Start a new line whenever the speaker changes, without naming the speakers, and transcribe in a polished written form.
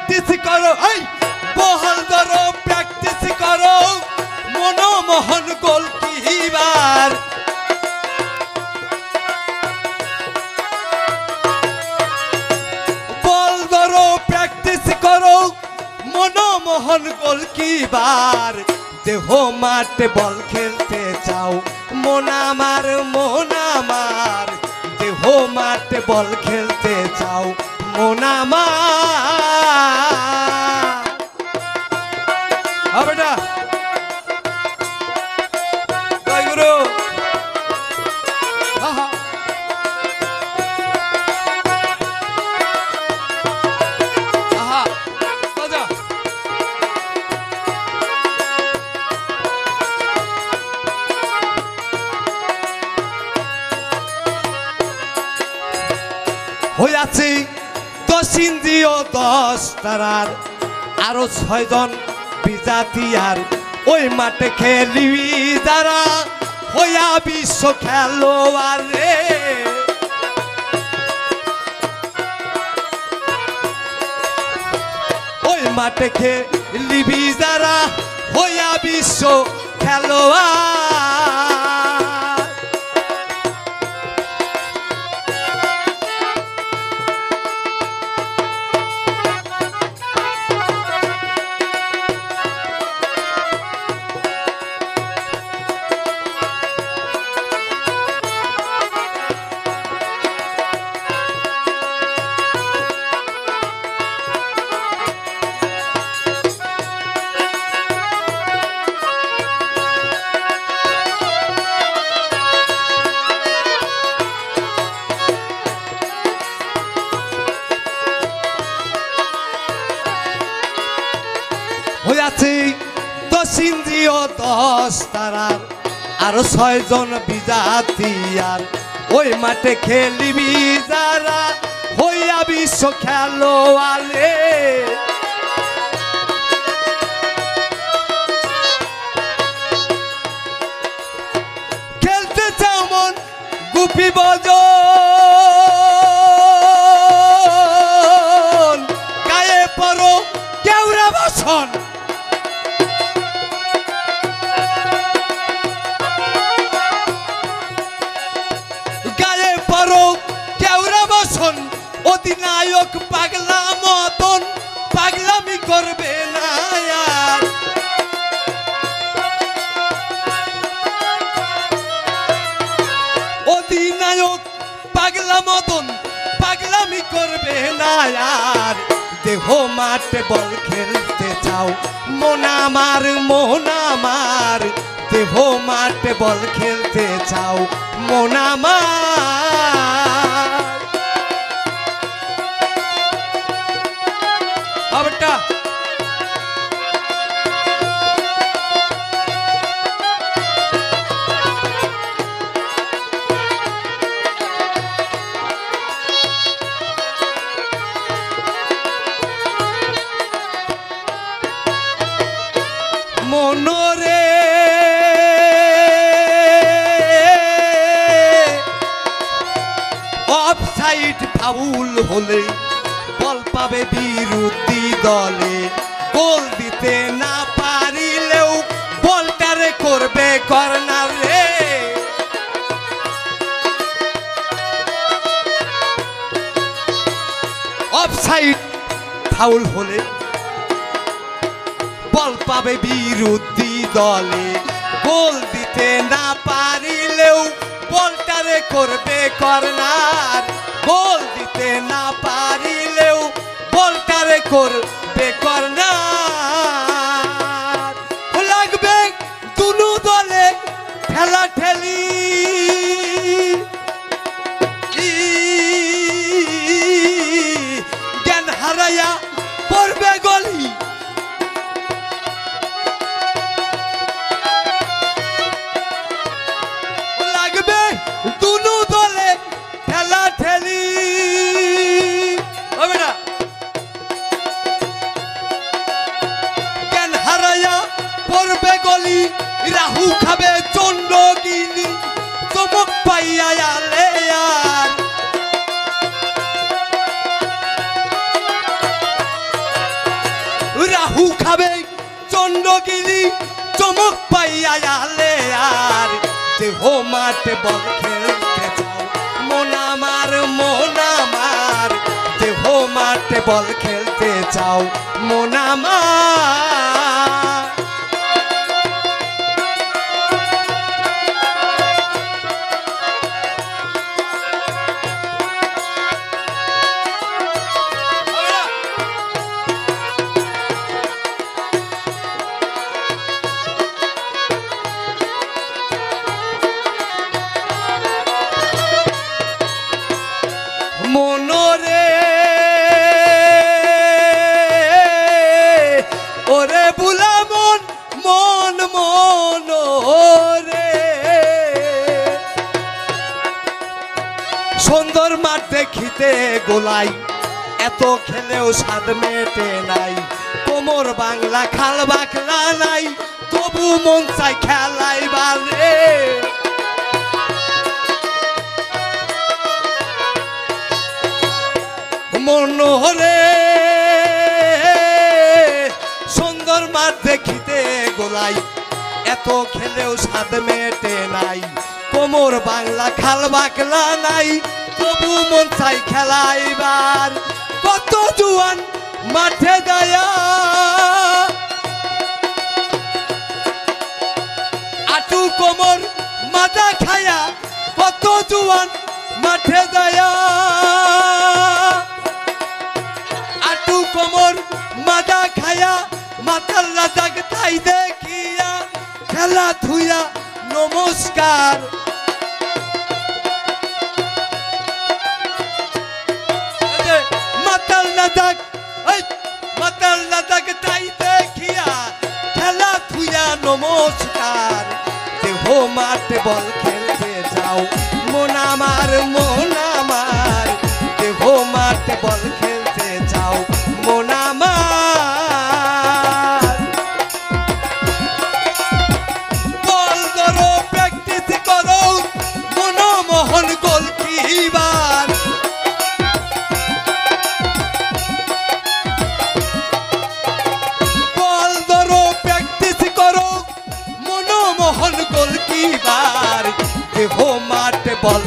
Practice করো, এই বল ধরো প্র্যাকটিস করো মনমোহন গোলকিপার। বল ধরো প্র্যাকটিস করো মনমোহন গোলকিপার। দেহ মাঠে বল খেলতে চাও মন আমার, মন আমার। দেহ মাঠে বল খেলতে চাও মন আমার। হবে না জয় গুরু। আহা আহা বাজা। হইয়াছি 10 ইন্দ্রিয় 10 তারার, আরো 6 জন বিজাতিয়ার। ওই মাঠে খেলিবি যারা হইয়া বিশ্ব খেলোয়াড় রে। ওই মাঠে খেলিবি যারা হইয়া বিশ্ব খেলোয়াড়। হইয়াছি 10 ইন্দ্রিয় 10 তারার, আরো 6 জন বিজাতিয়ার। ওই মাঠে খেলিবি যারা হইয়া বিশ্ব খেলোয়াড় রে। খেলতে চাও মন গুপি বজন, গায়ে পড়ো কেউরা বসন। গায়ে পড়ো কেউরা বসন, অধিনায়ক পাগলা মতন পাগলামি করবে না আর। অধিনায়ক পাগলা মতন পাগলামি করবে না আর। দেহ মাঠে বল খেলতে চাও মন আমার, মন আমার। দেহ মাঠে বল খেলতে চাও মন আমার। আবটা মনরে অফসাইড ফাউল হলে বল পাবে বিরোধী দলে। গোল দিতে না পারিলেও বলটারে করবে কর্নার রে। অফসাইড ফাউল হলে বল পাবে বিরোধী দলে। গোল দিতে না পারিলেও বলটারে করবে কর্নার। গোল দিতে না পারিলেও বলটারে করবে কর্নার। লাগবে দুনু দলে ঠেলা ঠেলি, জ্ঞান হারাইয়া পড়বে গলি। দুনু দলে ঠেলা ঠেলি, রাহু খাবে চন্দ্রগিরি চমক পাইয়া আলে আর দেহ মাঠে বল খেলতে চাও মন আমার দেহ মাঠে বল খেলতে চাও মন আমার মনরে ওরে বুলা মন মন মনরে সুন্দর মাঠ দেখিতে গোলাই এত খেলেও স্বাদ মেটে নাই কোমর বাংলা খাল বাকলা নাই তবু মন চাই খেলাই বারে মনোহরে সুন্দর মাঠ দেখিতে গোলাই এত খেলেও স্বাদ মেটে নাই কোমর বাংলা খাল বাকলা নাই তবু মন চাই খেলাইবার কত জুয়ান মাঠে দয়া আটু কোমর মাথা খায়া কত জুয়ান মাঠে দয়া কোমর মাদা খায়া মাতাল রাজাক তাই দেখিয়া খেলা ধুইয়া নমস্কার মাতাল রাজাক তাই দেখিয়া খেলা ধুইয়া নমস্কার দেহ মাঠে বল খেলতে যাও মন আমার দেহ মাঠে বল খেলতে যাও মন আমার বল ধরো প্র্যাকটিস করো মনমোহন গোলকিপার বল ধরো প্র্যাকটিস করো মনমোহন গোলকিপার দেহ মাঠে বল